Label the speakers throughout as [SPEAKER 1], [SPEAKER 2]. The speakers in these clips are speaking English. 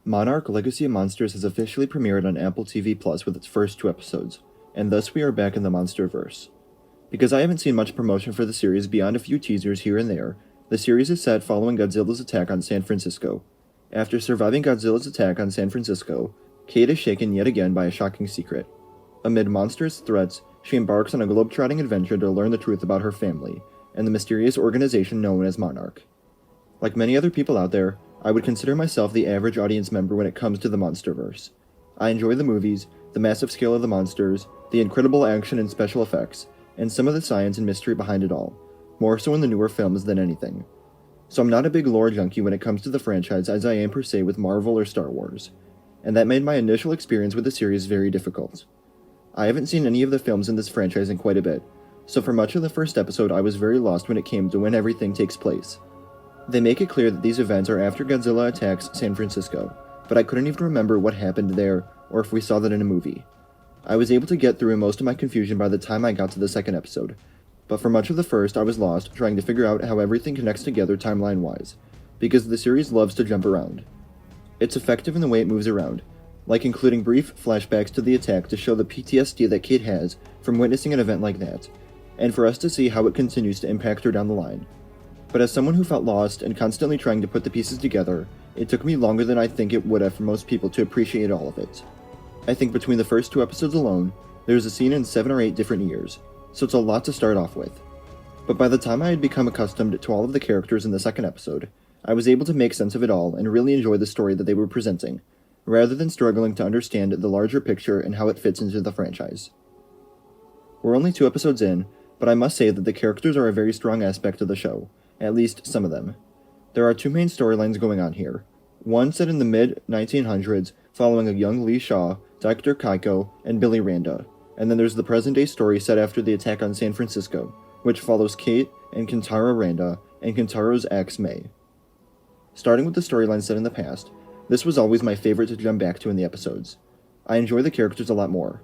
[SPEAKER 1] Monarch Legacy of Monsters has officially premiered on Apple TV Plus with its first 2 episodes, and thus we are back in the Monsterverse. Because I haven't seen much promotion for the series beyond a few teasers here and there, the series is set following Godzilla's attack on San Francisco. After surviving Godzilla's attack on San Francisco, Cate is shaken yet again by a shocking secret. Amid monstrous threats, she embarks on a globetrotting adventure to learn the truth about her family, and the mysterious organization known as Monarch. Like many other people out there, I would consider myself the average audience member when it comes to the Monsterverse. I enjoy the movies, the massive scale of the monsters, the incredible action and special effects, and some of the science and mystery behind it all, more so in the newer films than anything. So I'm not a big lore junkie when it comes to the franchise as I am per se with Marvel or Star Wars, and that made my initial experience with the series very difficult. I haven't seen any of the films in this franchise in quite a bit, so for much of the first episode I was very lost when it came to when everything takes place. They make it clear that these events are after Godzilla attacks San Francisco, but I couldn't even remember what happened there or if we saw that in a movie. I was able to get through most of my confusion by the time I got to the second episode, but for much of the first I was lost trying to figure out how everything connects together timeline-wise, because the series loves to jump around. It's effective in the way it moves around, like including brief flashbacks to the attack to show the PTSD that Cate has from witnessing an event like that, and for us to see how it continues to impact her down the line. But as someone who felt lost and constantly trying to put the pieces together, it took me longer than I think it would have for most people to appreciate all of it. I think between the first 2 episodes alone, there's a scene in 7 or 8 different years, so it's a lot to start off with. But by the time I had become accustomed to all of the characters in the second episode, I was able to make sense of it all and really enjoy the story that they were presenting, rather than struggling to understand the larger picture and how it fits into the franchise. We're only 2 episodes in, but I must say that the characters are a very strong aspect of the show, at least some of them. There are 2 main storylines going on here. One set in the mid-1900s, following a young Lee Shaw, Dr. Kaiko, and Billy Randa, and then there's the present-day story set after the attack on San Francisco, which follows Cate and Kentaro Randa and Kentaro's ex May. Starting with the storyline set in the past, this was always my favorite to jump back to in the episodes. I enjoy the characters a lot more.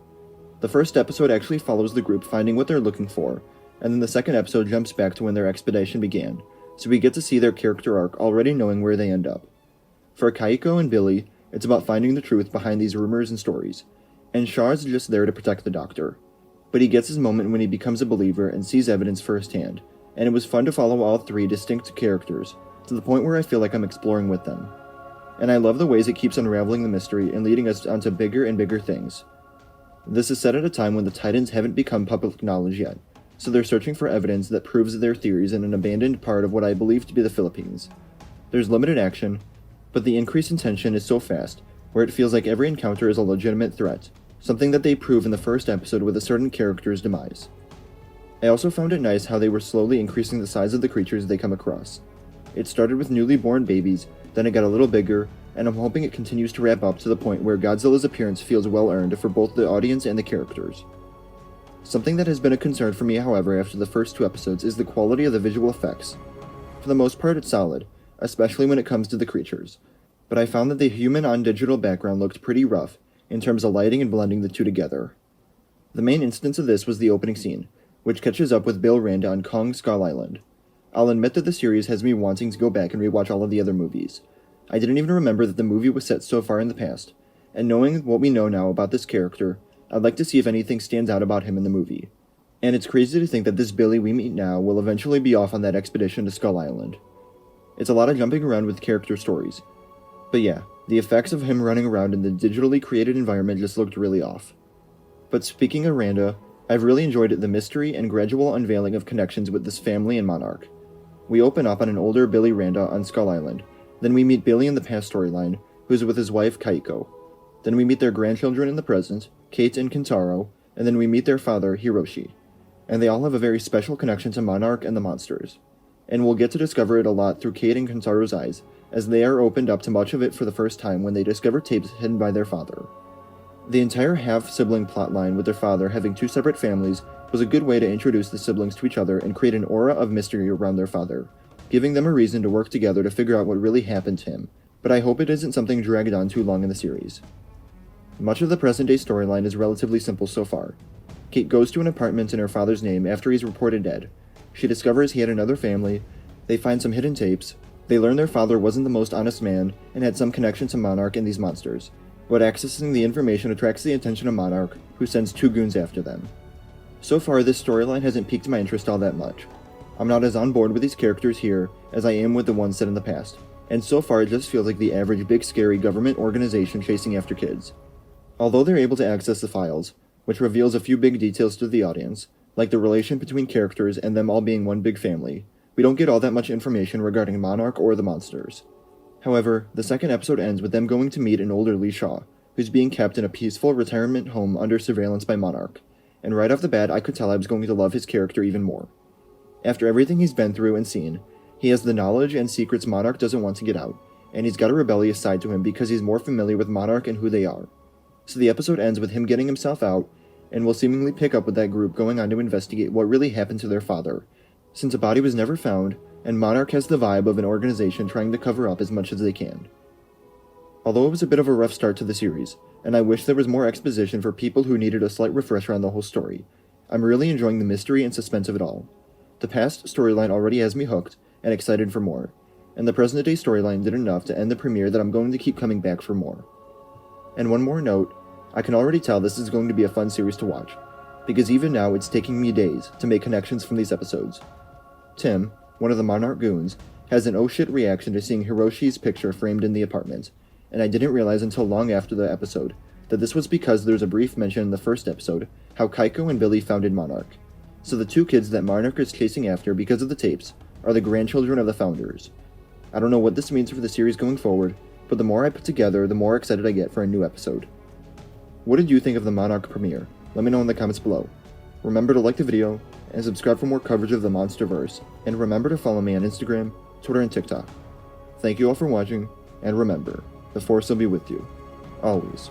[SPEAKER 1] The first episode actually follows the group finding what they're looking for, and then the second episode jumps back to when their expedition began, so we get to see their character arc already knowing where they end up. For Kaiko and Billy, it's about finding the truth behind these rumors and stories, and Shaw is just there to protect the doctor. But he gets his moment when he becomes a believer and sees evidence firsthand, and it was fun to follow all 3 distinct characters, to the point where I feel like I'm exploring with them. And I love the ways it keeps unraveling the mystery and leading us onto bigger and bigger things. This is set at a time when the Titans haven't become public knowledge yet, so they're searching for evidence that proves their theories in an abandoned part of what I believe to be the Philippines. There's limited action, but the increase in tension is so fast, where it feels like every encounter is a legitimate threat, something that they prove in the first episode with a certain character's demise. I also found it nice how they were slowly increasing the size of the creatures they come across. It started with newly born babies, then it got a little bigger, and I'm hoping it continues to wrap up to the point where Godzilla's appearance feels well earned for both the audience and the characters. Something that has been a concern for me, however, after the first 2 episodes is the quality of the visual effects. For the most part, it's solid, especially when it comes to the creatures, but I found that the human on digital background looked pretty rough in terms of lighting and blending the 2 together. The main instance of this was the opening scene, which catches up with Bill Randa on Kong Skull Island. I'll admit that the series has me wanting to go back and rewatch all of the other movies. I didn't even remember that the movie was set so far in the past, and knowing what we know now about this character, I'd like to see if anything stands out about him in the movie. And it's crazy to think that this Billy we meet now will eventually be off on that expedition to Skull Island. It's a lot of jumping around with character stories. But yeah, the effects of him running around in the digitally created environment just looked really off. But speaking of Randa, I've really enjoyed the mystery and gradual unveiling of connections with this family and Monarch. We open up on an older Billy Randa on Skull Island, then we meet Billy in the past storyline, who's with his wife Kaiko. Then we meet their grandchildren in the present, Cate and Kentaro, and then we meet their father, Hiroshi. And they all have a very special connection to Monarch and the monsters. And we'll get to discover it a lot through Cate and Kentaro's eyes, as they are opened up to much of it for the first time when they discover tapes hidden by their father. The entire half-sibling plotline with their father having 2 separate families was a good way to introduce the siblings to each other and create an aura of mystery around their father, giving them a reason to work together to figure out what really happened to him, but I hope it isn't something dragged on too long in the series. Much of the present-day storyline is relatively simple so far. Cate goes to an apartment in her father's name after he's reported dead. She discovers he had another family, they find some hidden tapes, They learn their father wasn't the most honest man and had some connection to Monarch and these monsters, but accessing the information attracts the attention of Monarch, who sends 2 goons after them. So far, this storyline hasn't piqued my interest all that much. I'm not as on board with these characters here as I am with the ones set in the past, and so far it just feels like the average big scary government organization chasing after kids. Although they're able to access the files, which reveals a few big details to the audience, like the relation between characters and them all being one big family, we don't get all that much information regarding Monarch or the monsters. However, the second episode ends with them going to meet an older Lee Shaw, who's being kept in a peaceful retirement home under surveillance by Monarch, and right off the bat I could tell I was going to love his character even more. After everything he's been through and seen, he has the knowledge and secrets Monarch doesn't want to get out, and he's got a rebellious side to him because he's more familiar with Monarch and who they are. So the episode ends with him getting himself out, and will seemingly pick up with that group going on to investigate what really happened to their father, since a body was never found, and Monarch has the vibe of an organization trying to cover up as much as they can. Although it was a bit of a rough start to the series, and I wish there was more exposition for people who needed a slight refresher on the whole story, I'm really enjoying the mystery and suspense of it all. The past storyline already has me hooked and excited for more, and the present-day storyline did enough to end the premiere that I'm going to keep coming back for more. And one more note, I can already tell this is going to be a fun series to watch, because even now it's taking me days to make connections from these episodes. Tim, one of the Monarch goons, has an oh shit reaction to seeing Hiroshi's picture framed in the apartment, and I didn't realize until long after the episode that this was because there's a brief mention in the first episode how Kaiko and Billy founded Monarch. So the 2 kids that Monarch is chasing after because of the tapes are the grandchildren of the founders. I don't know what this means for the series going forward, but the more I put together, the more excited I get for a new episode. What did you think of the Monarch premiere? Let me know in the comments below. Remember to like the video, and subscribe for more coverage of the Monsterverse, and remember to follow me on Instagram, Twitter, and TikTok. Thank you all for watching, and remember, the Force will be with you. Always.